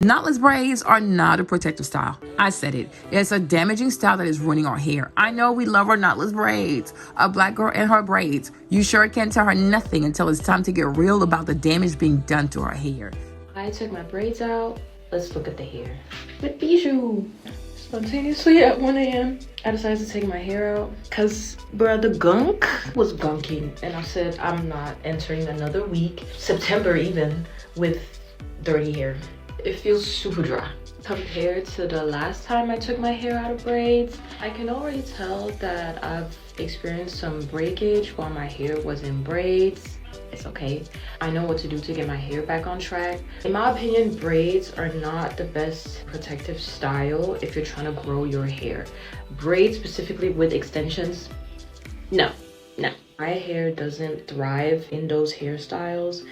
Knotless braids are not a protective style. I said it. It's a damaging style that is ruining our hair. I know we love our knotless braids. A black girl and her braids. You sure can't tell her nothing until it's time to get real about the damage being done to our hair. I took my braids out. Let's look at the hair. With Bijou. Spontaneously at 1 a.m. I decided to take my hair out because, bruh, the gunk was gunking. And I said I'm not entering another week, September even, with dirty hair. It feels super dry. Compared to the last time I took my hair out of braids, I can already tell that I've experienced some breakage while my hair was in braids. It's okay. I know what to do to get my hair back on track. In my opinion, braids are not the best protective style if you're trying to grow your hair. Braids, specifically with extensions, no. My hair doesn't thrive in those hairstyles.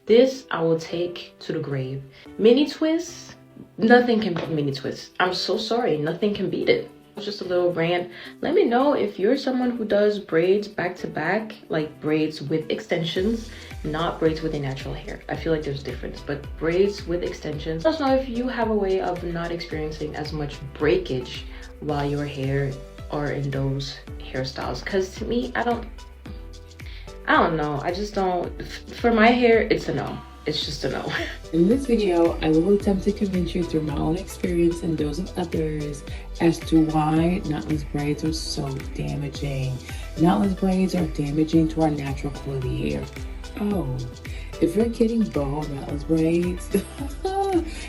This I will take to the grave. Mini twists, nothing can beat mini twists. I'm so sorry, nothing can beat it. It's just a little rant. Let me know if you're someone who does braids back to back, like braids with extensions, not braids with a natural hair. I feel like there's a difference, but braids with extensions. Let us know if you have a way of not experiencing as much breakage while your hair are in those hairstyles. Because to me, I don't know. I just don't. For my hair, it's a no. It's just a no. In this video, I will attempt to convince you through my own experience and those of others as to why knotless braids are so damaging. Knotless braids are damaging to our natural coily hair. Oh, if you're getting boho knotless braids,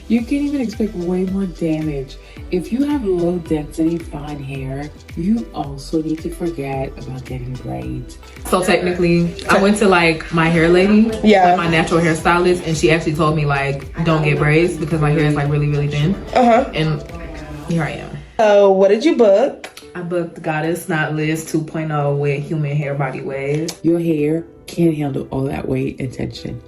you can't even expect way more damage. If you have low density fine hair, you also need to forget about getting braids. So technically, I went to like my hair lady, like my natural hairstylist, and she actually told me like don't get braids because my hair is like really thin. And here I am. So what did you book? I booked Goddess Knotless 2.0 with human hair body waves. Your hair can't handle all that weight and tension.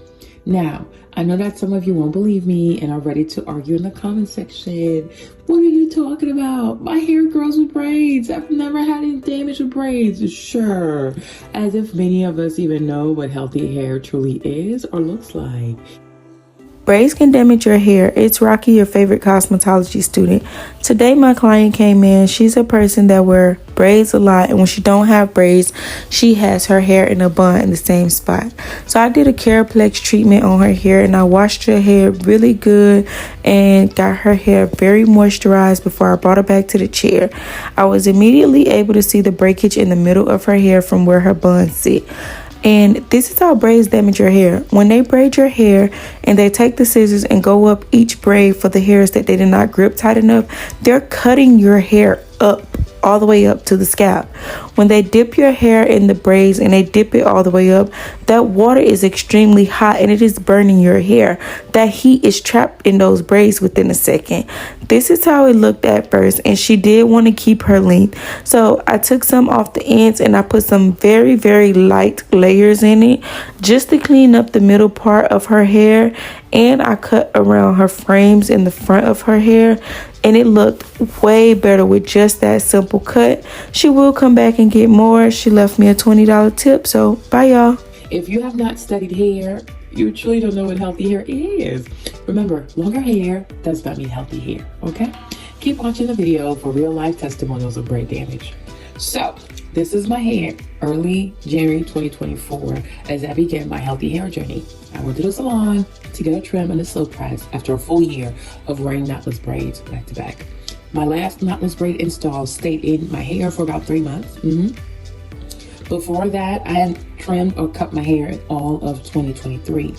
Now, I know that some of you won't believe me and are ready to argue in the comment section. What are you talking about? My hair grows with braids. I've never had any damage with braids. Sure. As if many of us even know what healthy hair truly is or looks like. Braids can damage your hair. It's Rocky, your favorite cosmetology student. Today my client came in. She's a person that wear braids a lot, and when she don't have braids, she has her hair in a bun in the same spot. So I did a Caraplex treatment on her hair, and I washed her hair really good and got her hair very moisturized before I brought her back to the chair. I was immediately able to see the breakage in the middle of her hair from where her buns sit. And this is how braids damage your hair. When they braid your hair and they take the scissors and go up each braid for the hairs that they did not grip tight enough, they're cutting your hair up all the way up to the scalp. When they dip your hair in the braids and they dip it all the way up, that water is extremely hot and it is burning your hair. That heat is trapped in those braids within a second. This is how it looked at first, and she did want to keep her length. So I took some off the ends and I put some very light layers in it just to clean up the middle part of her hair, and I cut around her frames in the front of her hair, and it looked way better with just that simple cut. She will come back and get more. She left me a $20 tip, so bye y'all. If you have not studied hair, you truly don't know what healthy hair is. Remember, longer hair does not mean healthy hair, okay? Keep watching the video for real life testimonials of braid damage. So, this is my hair early January 2024 as I began my healthy hair journey. I went to the salon to get a trim and a slow press after a full year of wearing knotless braids back to back. My last knotless braid install stayed in my hair for about 3 months. Before that, I had trimmed or cut my hair in all of 2023.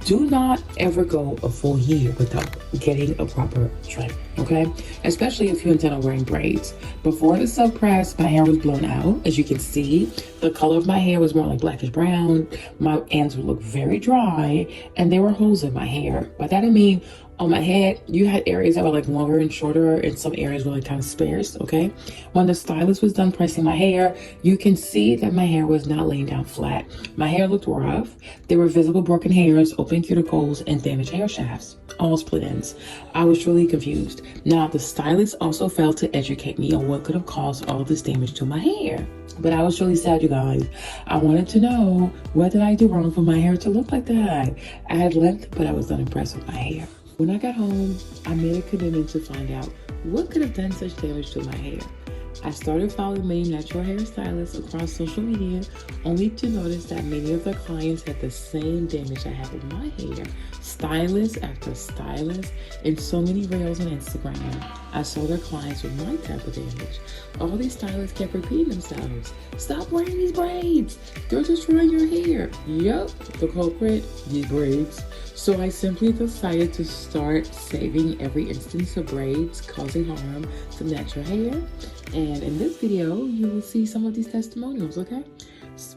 Do not ever go a full year without getting a proper trim, okay? Especially if you intend on wearing braids. Before the sub press, my hair was blown out. As you can see, the color of my hair was more like blackish brown. My ends would look very dry, and there were holes in my hair. By that I mean, on my head, you had areas that were like longer and shorter, and some areas were like kind of sparse, okay? When the stylist was done pressing my hair, you can see that my hair was not laying down flat. My hair looked rough. There were visible broken hairs, open cuticles, and damaged hair shafts, all split ends. I was truly confused. Now, the stylist also failed to educate me on what could have caused all this damage to my hair. But I was really sad, you guys. I wanted to know, what did I do wrong for my hair to look like that? I had length, but I was unimpressed with my hair. When I got home, I made a commitment to find out what could have done such damage to my hair. I started following many natural hairstylists across social media, only to notice that many of their clients had the same damage I had with my hair. Stylist after stylist, and so many reels on Instagram, I saw their clients with my type of damage. All these stylists kept repeating themselves. Stop wearing these braids. They're destroying your hair. Yup, the culprit, these braids. So I simply decided to start saving every instance of braids causing harm to natural hair. And in this video, you will see some of these testimonials, okay?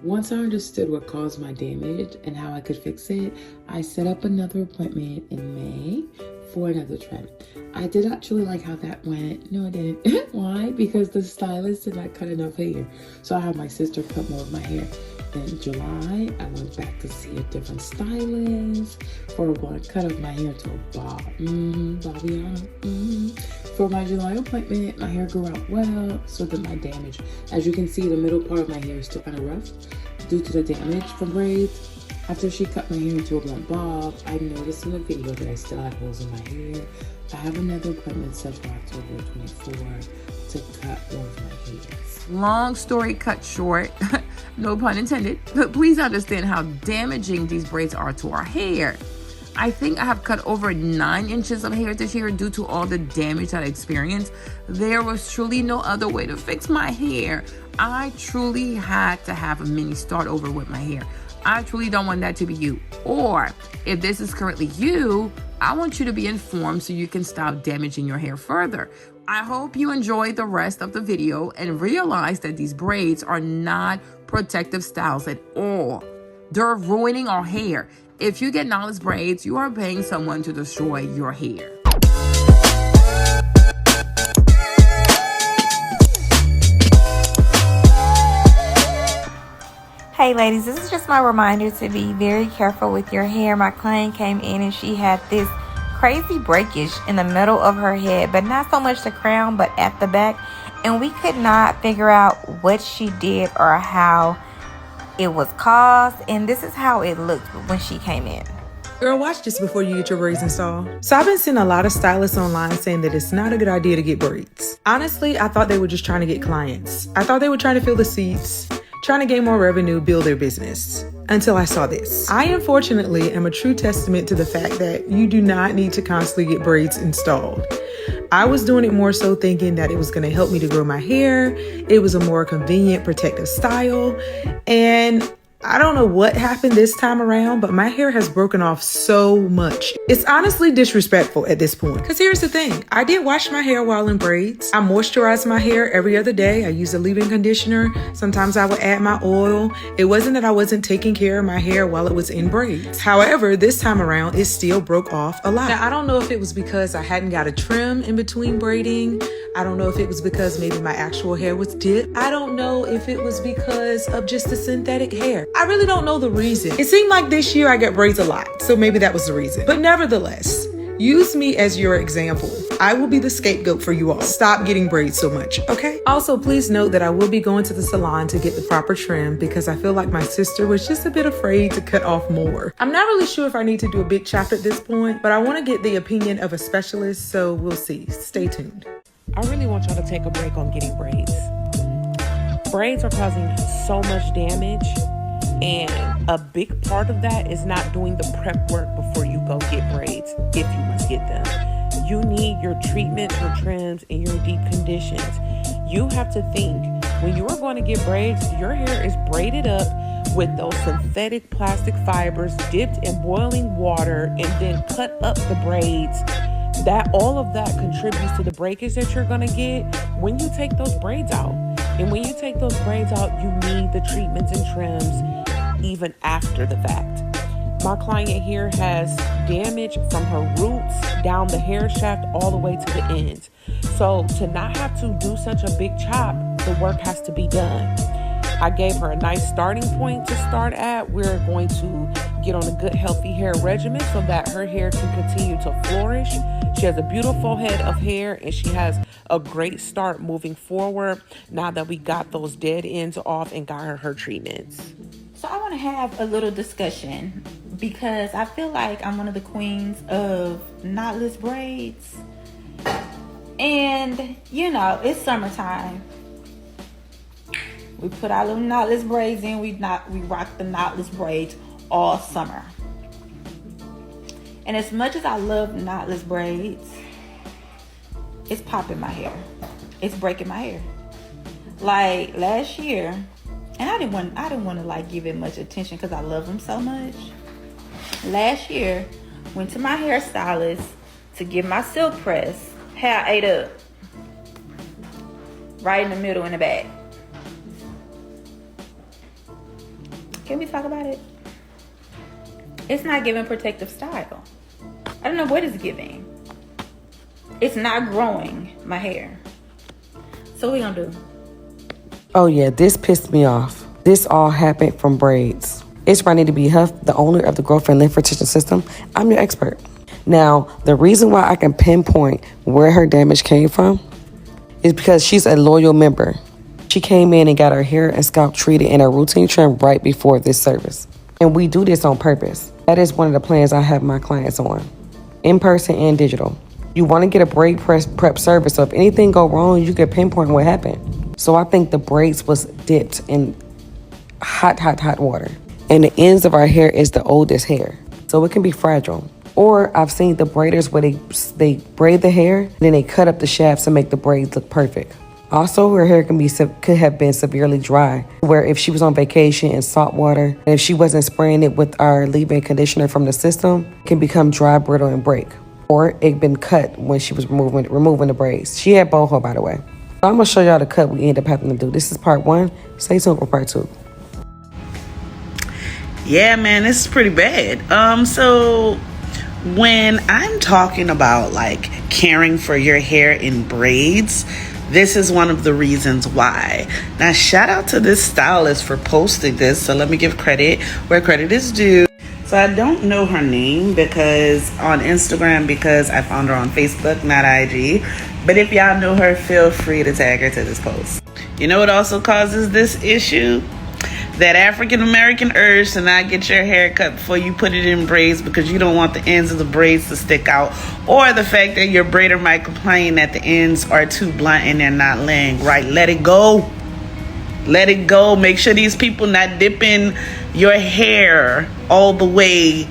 Once I understood what caused my damage and how I could fix it, I set up another appointment in May for another trim. I did actually like how that went. No, I didn't. Why? Because the stylist did not cut enough hair. So I had my sister cut more of my hair. In July, I went back to see a different stylist for a cut of my hair to a bob. Bobbiana. For my July appointment, my hair grew out well, so did my damage. As you can see, the middle part of my hair is still kind of rough due to the damage from braids. After she cut my hair into a blunt bob, I noticed in the video that I still had holes in my hair. I have another appointment set for October 24 to cut more of my hair. Long story cut short, no pun intended, but please understand how damaging these braids are to our hair. I think I have cut over 9 inches of hair this year due to all the damage that I experienced. There was truly no other way to fix my hair. I truly had to have a mini start over with my hair. I truly don't want that to be you. Or if this is currently you, I want you to be informed so you can stop damaging your hair further. I hope you enjoy the rest of the video and realize that these braids are not protective styles at all. They're ruining our hair. If you get Knotless braids, you are paying someone to destroy your hair. Hey ladies, this is just my reminder to be very careful with your hair. My client came in and she had this crazy breakage in the middle of her head, but not so much the crown, but at the back. And we could not figure out what she did or how it was caused. And this is how it looked when she came in. Girl, watch this before you get your braids installed. So I've been seeing a lot of stylists online saying that it's not a good idea to get braids. Honestly, I thought they were just trying to get clients. I thought they were trying to fill the seats, trying to gain more revenue, build their business. Until I saw this. I unfortunately am a true testament to the fact that you do not need to constantly get braids installed. I was doing it more so thinking that it was going to help me to grow my hair. It was a more convenient protective style. And I don't know what happened this time around, but my hair has broken off so much. It's honestly disrespectful at this point. Because here's the thing. I did wash my hair while in braids. I moisturize my hair every other day. I use a leave-in conditioner. Sometimes I would add my oil. It wasn't that I wasn't taking care of my hair while it was in braids. However, this time around, it still broke off a lot. Now, I don't know if it was because I hadn't got a trim in between braiding. I don't know if it was because maybe my actual hair was dipped. I don't know if it was because of just the synthetic hair. I really don't know the reason. It seemed like this year I got braids a lot, so maybe that was the reason. But nevertheless, use me as your example. I will be the scapegoat for you all. Stop getting braids so much, okay? Also, please note that I will be going to the salon to get the proper trim because I feel like my sister was just a bit afraid to cut off more. I'm not really sure if I need to do a big chop at this point, but I want to get the opinion of a specialist, so we'll see. Stay tuned. I really want y'all to take a break on getting braids. Braids are causing so much damage, and a big part of that is not doing the prep work before you go get braids, if you must get them. You need your treatments, your trims, and your deep conditions. You have to think, when you are going to get braids, your hair is braided up with those synthetic plastic fibers dipped in boiling water and then cut up the braids. That all of that contributes to the breakage that you're gonna get when you take those braids out. And when you take those braids out, you need the treatments and trims even after the fact. My client here has damage from her roots down the hair shaft all the way to the ends. So to not have to do such a big chop, the work has to be done. I gave her a nice starting point to start at. We're going to get on a good healthy hair regimen so that her hair can continue to flourish. She has a beautiful head of hair and she has a great start moving forward now that we got those dead ends off and got her treatments. So I want to have a little discussion. because I feel like I'm one of the queens of knotless braids. And, you know, it's summertime. We put our little knotless braids in. We rock the knotless braids all summer. And as much as I love knotless braids, it's popping my hair. It's breaking my hair. Like last year, and I didn't want to like give it much attention because I love them so much. Last year, went to my hairstylist to get my silk press. Hair ate up. Right in the middle in the back. Can we talk about it? It's not giving protective style. I don't know what it's giving. It's not growing my hair. So what we gonna do? Oh yeah, this pissed me off. This all happened from Braids. It's Ronnie to be Huff, the owner of the Growth and Length Retention System. I'm your expert. Now, the reason why I can pinpoint where her damage came from is because she's a loyal member. She came in and got her hair and scalp treated in a routine trim right before this service. And we do this on purpose. That is one of the plans I have my clients on, in person and digital. You want to get a braid prep service, so if anything go wrong, you can pinpoint what happened. So I think the braids was dipped in hot water. And the ends of our hair is the oldest hair, so it can be fragile. Or I've seen the braiders where they braid the hair, and then they cut up the shafts to make the braids look perfect. Also, her hair could have been severely dry, where if she was on vacation in salt water, and if she wasn't spraying it with our leave-in conditioner from the system, it can become dry, brittle, and break. Or it been cut when she was removing the braids. She had boho, by the way. So I'm gonna show y'all the cut we end up having to do. This is part 1. Stay tuned for part 2. Yeah, man, this is pretty bad. So when I'm talking about like caring for your hair in braids, this is one of the reasons why. Now, shout out to this stylist for posting this. So let me give credit where credit is due. So I don't know her name because on Instagram, because I found her on Facebook, not IG. But if y'all know her, feel free to tag her to this post. You know what also causes this issue? That African American urge to not get your hair cut before you put it in braids because you don't want the ends of the braids to stick out, or the fact that your braider might complain that the ends are too blunt and they're not laying right. Let it go. Let it go. Make sure these people not dipping your hair all the way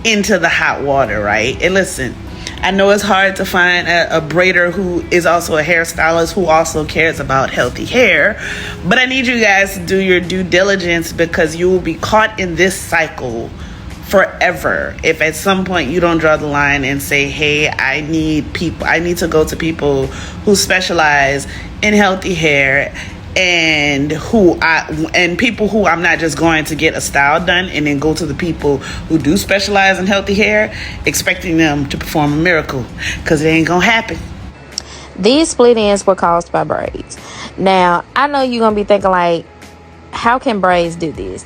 into the hot water, right? And listen, I know it's hard to find a braider who is also a hairstylist who also cares about healthy hair, but I need you guys to do your due diligence because you will be caught in this cycle forever if at some point you don't draw the line and say, hey, I need to go to people who specialize in healthy hair and people who I'm not just going to get a style done and then go to the people who do specialize in healthy hair expecting them to perform a miracle, because it ain't gonna happen. These split ends were caused by braids. Now, I know you're gonna be thinking like, how can braids do this?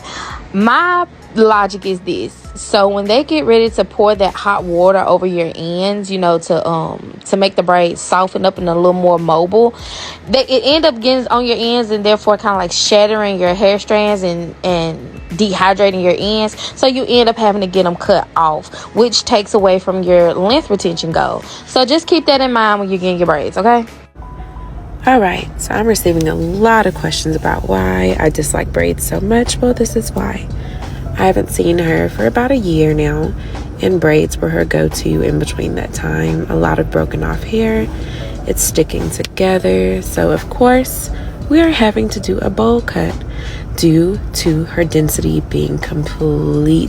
My logic is this. So when they get ready to pour that hot water over your ends, you know, to make the braids soften up and a little more mobile, it end up getting on your ends and therefore kind of like shattering your hair strands and dehydrating your ends. So you end up having to get them cut off, which takes away from your length retention goal. So just keep that in mind when you're getting your braids, okay? Alright, so I'm receiving a lot of questions about why I dislike braids so much. Well, this is why. I haven't seen her for about a year now, and braids were her go-to in between that time. A lot of broken off hair, it's sticking together, so of course we are having to do a bowl cut due to her density being completely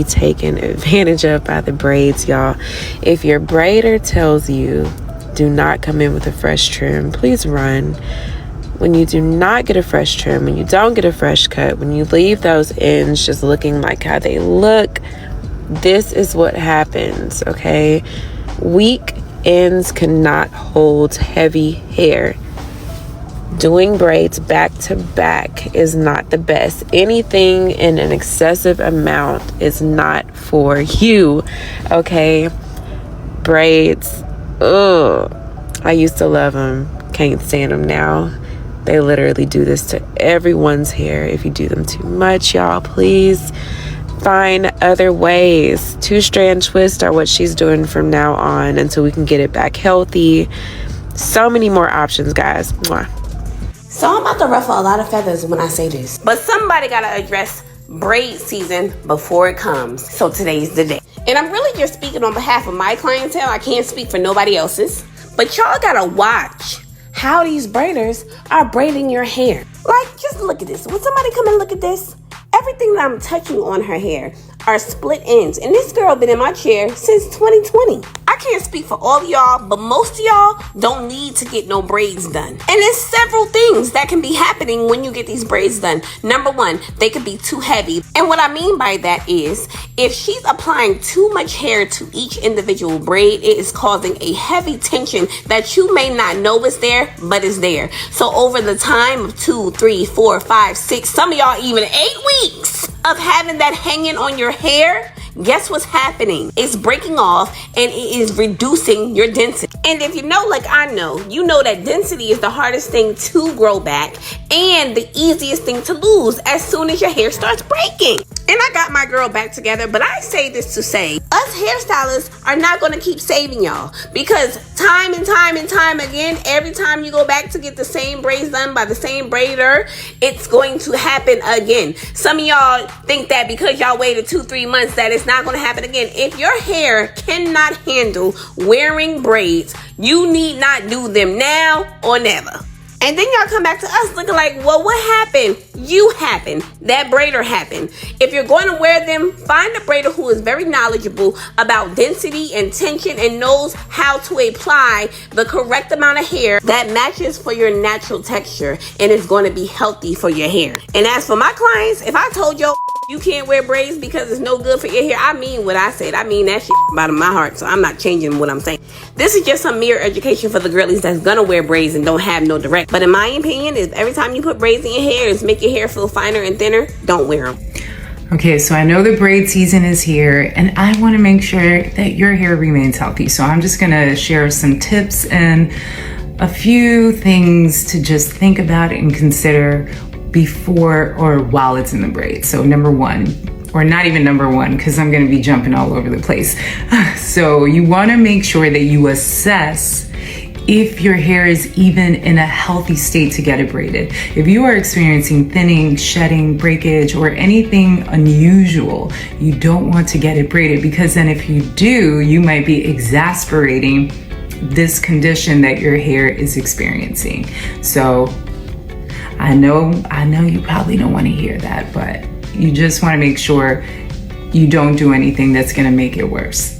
taken advantage of by the braids, y'all. If your braider tells you do not come in with a fresh trim, please run. When you do not get a fresh trim, when you don't get a fresh cut, when you leave those ends just looking like how they look, this is what happens, okay? Weak ends cannot hold heavy hair. Doing braids back to back is not the best. Anything in an excessive amount is not for you, okay? Braids, ugh. I used to love them. Can't stand them now. They literally do this to everyone's hair. If you do them too much, y'all, please find other ways. 2-strand twists are what she's doing from now on until we can get it back healthy. So many more options, guys. Mwah. So I'm about to ruffle a lot of feathers when I say this, but somebody gotta address braid season before it comes. So today's the day. And I'm really just speaking on behalf of my clientele. I can't speak for nobody else's. But y'all gotta watch how these braiders are braiding your hair. Like, just look at this. Would somebody come and look at this? Everything that I'm touching on her hair are split ends. And this girl been in my chair since 2020. I can't speak for all of y'all, but most of y'all don't need to get no braids done. And there's several things that can be happening when you get these braids done. Number one, they could be too heavy. And what I mean by that is, if she's applying too much hair to each individual braid, it is causing a heavy tension that you may not know is there, but is there. So over the time of 2, 3, 4, 5, 6, some of y'all even 8 weeks of having that hanging on your hair, guess what's happening? It's breaking off and it is reducing your density. And if you know, like I know, you know that density is the hardest thing to grow back and the easiest thing to lose as soon as your hair starts breaking. And I got my girl back together, but I say this to say, us hairstylists are not going to keep saving y'all, because time and time and time again, every time you go back to get the same braids done by the same braider, it's going to happen again. Some of y'all think that because y'all waited 2-3 months that it's not going to happen again. If your hair cannot handle wearing braids, you need not do them now or never. And then y'all come back to us looking like, well, what happened? You happened. That braider happened. If you're going to wear them, find a braider who is very knowledgeable about density and tension and knows how to apply the correct amount of hair that matches for your natural texture and is going to be healthy for your hair. And as for my clients, if I told you you can't wear braids because it's no good for your hair, I mean what I said. I mean that shit bottom of my heart, so I'm not changing what I'm saying. This is just some mere education for the girlies that's gonna wear braids and don't have no direct. But in my opinion, is every time you put braids in your hair and make your hair feel finer and thinner, don't wear them. Okay, so I know the braid season is here and I want to make sure that your hair remains healthy. So I'm just gonna share some tips and a few things to just think about and consider before or while it's in the braid. So number one, or not even number one, because I'm going to be jumping all over the place. So you want to make sure that you assess if your hair is even in a healthy state to get it braided. If you are experiencing thinning, shedding, breakage, or anything unusual, you don't want to get it braided, because then if you do, you might be exasperating this condition that your hair is experiencing. So I know you probably don't want to hear that, but you just want to make sure you don't do anything that's going to make it worse.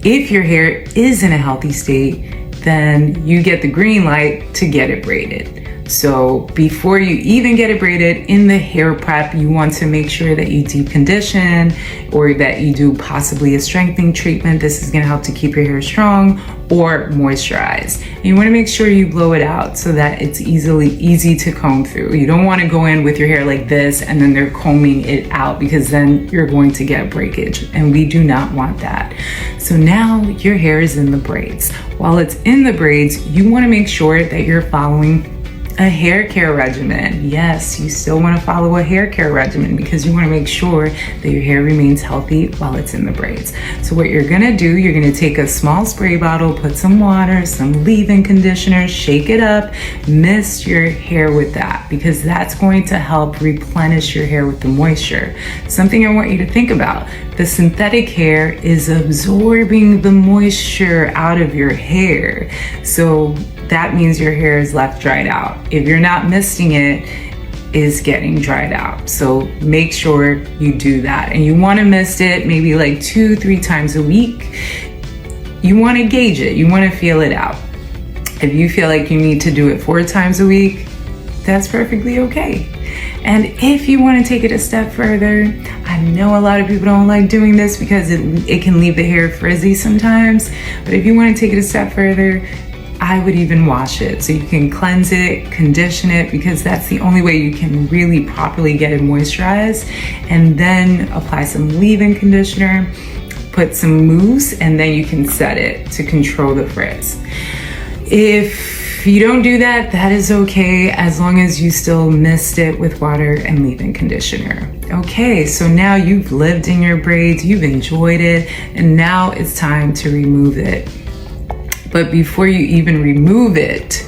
If your hair is in a healthy state, then you get the green light to get it braided. So before you even get it braided, in the hair prep, you want to make sure that you deep condition or that you do possibly a strengthening treatment. This is going to help to keep your hair strong, or moisturize. And you want to make sure you blow it out so that it's easy to comb through. You don't want to go in with your hair like this and then they're combing it out, because then you're going to get breakage, and we do not want that. So now your hair is in the braids. While it's in the braids, you want to make sure that you're following a hair care regimen. Yes, you still want to follow a hair care regimen, because you want to make sure that your hair remains healthy while it's in the braids. So what you're going to do, you're going to take a small spray bottle, put some water, some leave-in conditioner, shake it up, mist your hair with that, because that's going to help replenish your hair with the moisture. Something I want you to think about: the synthetic hair is absorbing the moisture out of your hair. So that means your hair is left dried out. If you're not misting it, is getting dried out. So make sure you do that. And you want to mist it maybe like 2-3 times a week. You want to gauge it. You want to feel it out. If you feel like you need to do it 4 times a week, that's perfectly okay. And if you want to take it a step further, I know a lot of people don't like doing this because it can leave the hair frizzy sometimes, but if you want to take it a step further, I would even wash it, so you can cleanse it, condition it, because that's the only way you can really properly get it moisturized. And then apply some leave-in conditioner, put some mousse, and then you can set it to control the frizz. If If you don't do that, that is okay, as long as you still mist it with water and leave-in conditioner. Okay, so now you've lived in your braids, you've enjoyed it, and now it's time to remove it. But before you even remove it,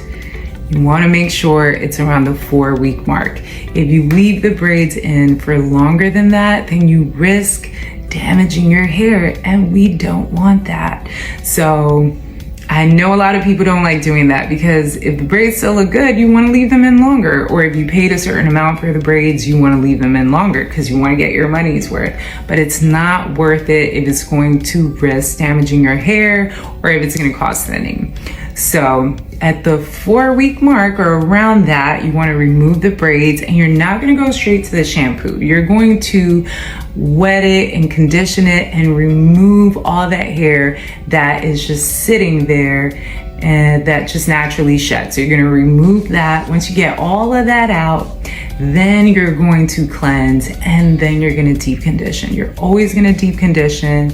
you want to make sure it's around the 4-week mark. If you leave the braids in for longer than that, then you risk damaging your hair, and we don't want that. So I know a lot of people don't like doing that, because if the braids still look good, you want to leave them in longer. Or if you paid a certain amount for the braids, you want to leave them in longer because you want to get your money's worth. But it's not worth it if it's going to risk damaging your hair or if it's going to cause thinning. So at the 4-week mark or around that, you want to remove the braids, and you're not going to go straight to the shampoo. You're going to wet it and condition it and remove all that hair that is just sitting there and that just naturally sheds. So you're going to remove that. Once you get all of that out, then you're going to cleanse, and then you're going to deep condition. You're always going to deep condition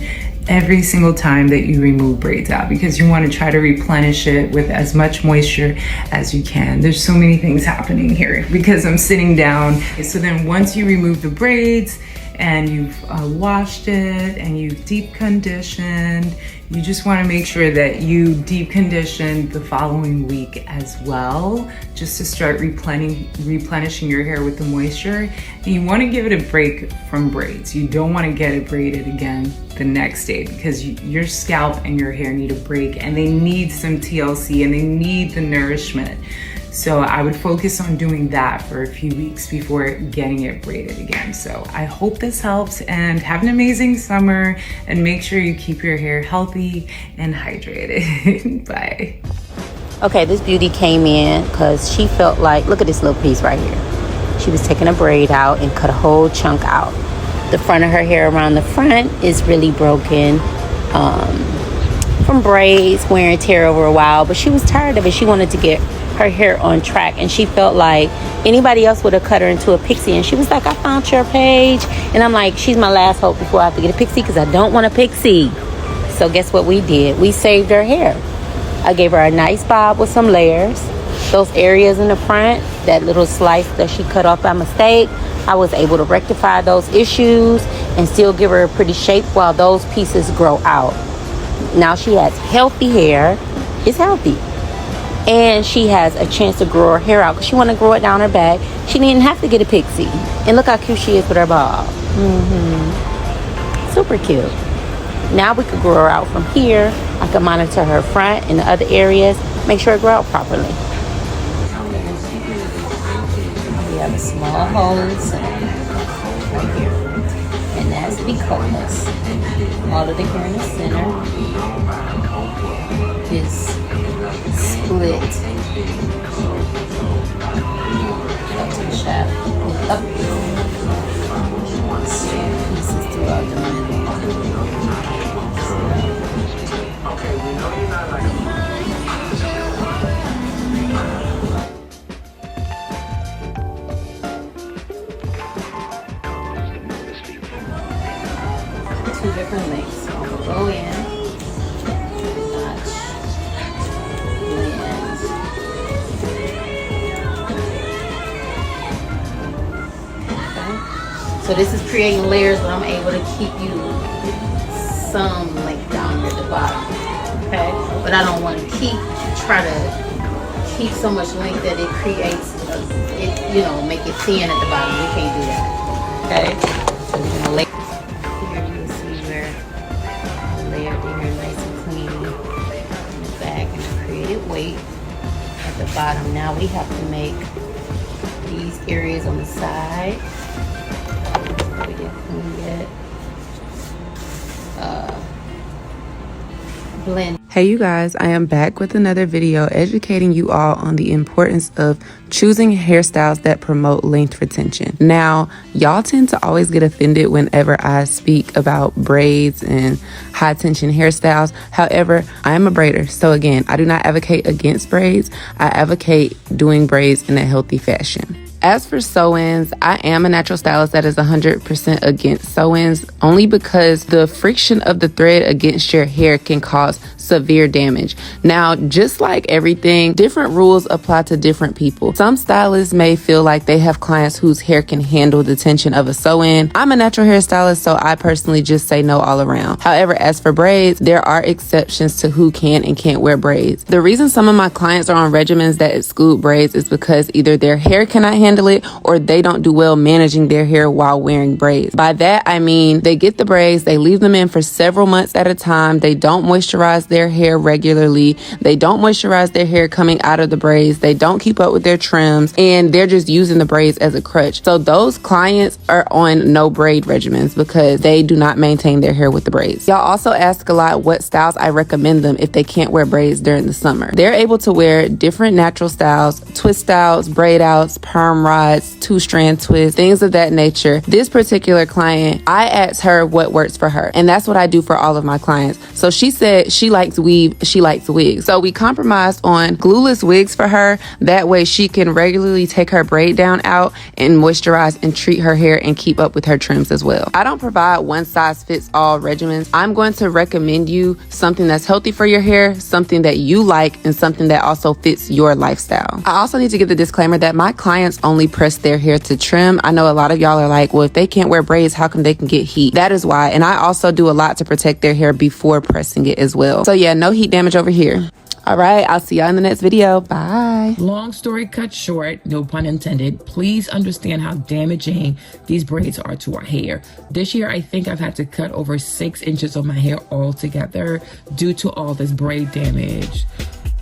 every single time that you remove braids out, because you want to try to replenish it with as much moisture as you can. There's so many things happening here because I'm sitting down. So then once you remove the braids and you've washed it and you've deep conditioned, you just want to make sure that you deep condition the following week as well, just to start replenishing your hair with the moisture. And you want to give it a break from braids. You don't want to get it braided again the next day, because your scalp and your hair need a break, and they need some TLC and they need the nourishment. So I would focus on doing that for a few weeks before getting it braided again. So I hope this helps, and have an amazing summer, and make sure you keep your hair healthy and hydrated. Bye. Okay, this beauty came in because she felt like, look at this little piece right here. She was taking a braid out and cut a whole chunk out. The front of her hair around the front is really broken from braids, wear and tear over a while, but she was tired of it. She wanted to get her hair on track, and she felt like anybody else would have cut her into a pixie. And she was like, I found your page. And I'm like, she's my last hope before I have to get a pixie, because I don't want a pixie. So guess what we did? We saved her hair. I gave her a nice bob with some layers. Those areas in the front, that little slice that she cut off by mistake, I was able to rectify those issues and still give her a pretty shape while those pieces grow out. Now she has healthy hair. It's healthy. And she has a chance to grow her hair out because she want to grow it down her back. She didn't have to get a pixie. And look how cute she is with her bob. Super cute. Now we could grow her out from here. I can monitor her front and the other areas. Make sure it grow out properly. We have a small hole in the center right here. And that's to be coldness. All of the hair in the center is split up to the shaft and up pieces throughout the middle. Okay, we know you're not like two different lengths. So I'm gonna go in. So this is creating layers, but I'm able to keep you some length down here at the bottom, okay? But I don't want to try to keep so much length that it creates, make it thin at the bottom. We can't do that, okay? So we're gonna lay here. You can see where I layered the hair nice and clean in the back, and I created weight at the bottom. Now we have to make these areas on the side. Blend. Hey you guys, I am back with another video educating you all on the importance of choosing hairstyles that promote length retention. Now, y'all tend to always get offended whenever I speak about braids and high tension hairstyles. However, I am a braider, so again, I do not advocate against braids. I advocate doing braids in a healthy fashion. As for sew-ins, I am a natural stylist that is 100% against sew-ins, only because the friction of the thread against your hair can cause severe damage. Now, just like everything, different rules apply to different people. Some stylists may feel like they have clients whose hair can handle the tension of a sew-in. I'm a natural hairstylist, so I personally just say no all around. However, as for braids, there are exceptions to who can and can't wear braids. The reason some of my clients are on regimens that exclude braids is because either their hair cannot handle it or they don't do well managing their hair while wearing braids. By that, I mean they get the braids, they leave them in for several months at a time, they don't moisturize their hair regularly, they don't moisturize their hair coming out of the braids, they don't keep up with their trims, and they're just using the braids as a crutch. So those clients are on no braid regimens because they do not maintain their hair with the braids. Y'all also ask a lot what styles I recommend them if they can't wear braids during the summer. They're able to wear different natural styles, twist outs, braid outs, perm rods, 2-strand twists, things of that nature. This particular client, I asked her what works for her, and that's what I do for all of my clients. So she said she likes weave, she likes wigs. So we compromised on glueless wigs for her. That way she can regularly take her braid down out and moisturize and treat her hair and keep up with her trims as well. I don't provide one size fits all regimens. I'm going to recommend you something that's healthy for your hair, something that you like, and something that also fits your lifestyle. I also need to give the disclaimer that my clients only press their hair to trim. I know a lot of y'all are like, well, if they can't wear braids, how come they can get heat? That is why. And I also do a lot to protect their hair before pressing it as well. So yeah, no heat damage over here. All right, I'll see y'all in the next video. Bye. Long story cut short, no pun intended, please understand how damaging these braids are to our hair. This year, I think I've had to cut over 6 inches of my hair altogether due to all this braid damage.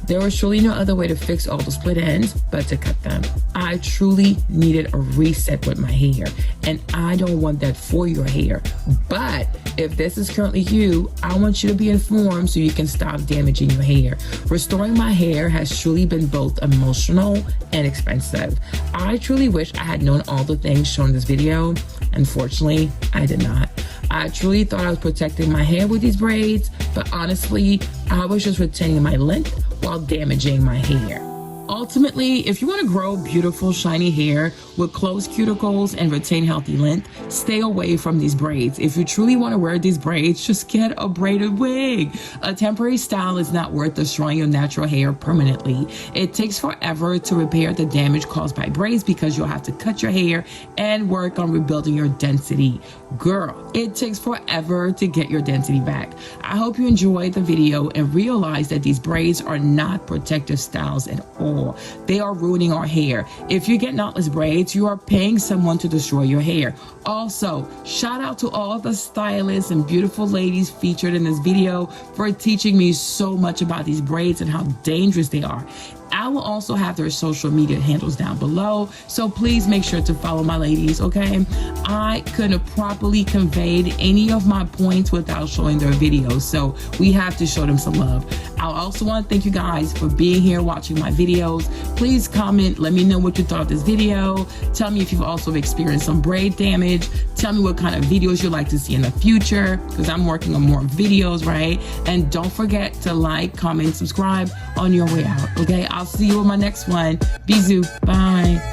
There was truly no other way to fix all the split ends but to cut them. I truly needed a reset with my hair, and I don't want that for your hair. But if this is currently you, I want you to be informed so you can stop damaging your hair. Restoring my hair has truly been both emotional and expensive. I truly wish I had known all the things shown in this video. Unfortunately, I did not. I truly thought I was protecting my hair with these braids, but honestly, I was just retaining my length while damaging my hair. Ultimately, if you want to grow beautiful, shiny hair with closed cuticles and retain healthy length, stay away from these braids. If you truly want to wear these braids, just get a braided wig. A temporary style is not worth destroying your natural hair permanently. It takes forever to repair the damage caused by braids because you'll have to cut your hair and work on rebuilding your density. Girl, it takes forever to get your density back. I hope you enjoyed the video and realize that these braids are not protective styles at all. They are ruining our hair. If you get knotless braids, you are paying someone to destroy your hair. Also, shout out to all the stylists and beautiful ladies featured in this video for teaching me so much about these braids and how dangerous they are. I will also have their social media handles down below, so please make sure to follow my ladies, okay? I couldn't have properly conveyed any of my points without showing their videos, so we have to show them some love. I also want to thank you guys for being here watching my videos. Please comment, let me know what you thought of this video. Tell me if you've also experienced some braid damage. Tell me what kind of videos you'd like to see in the future, because I'm working on more videos, right? And don't forget to like, comment, subscribe on your way out, okay? I'll see you in my next one. Bisous. Bye.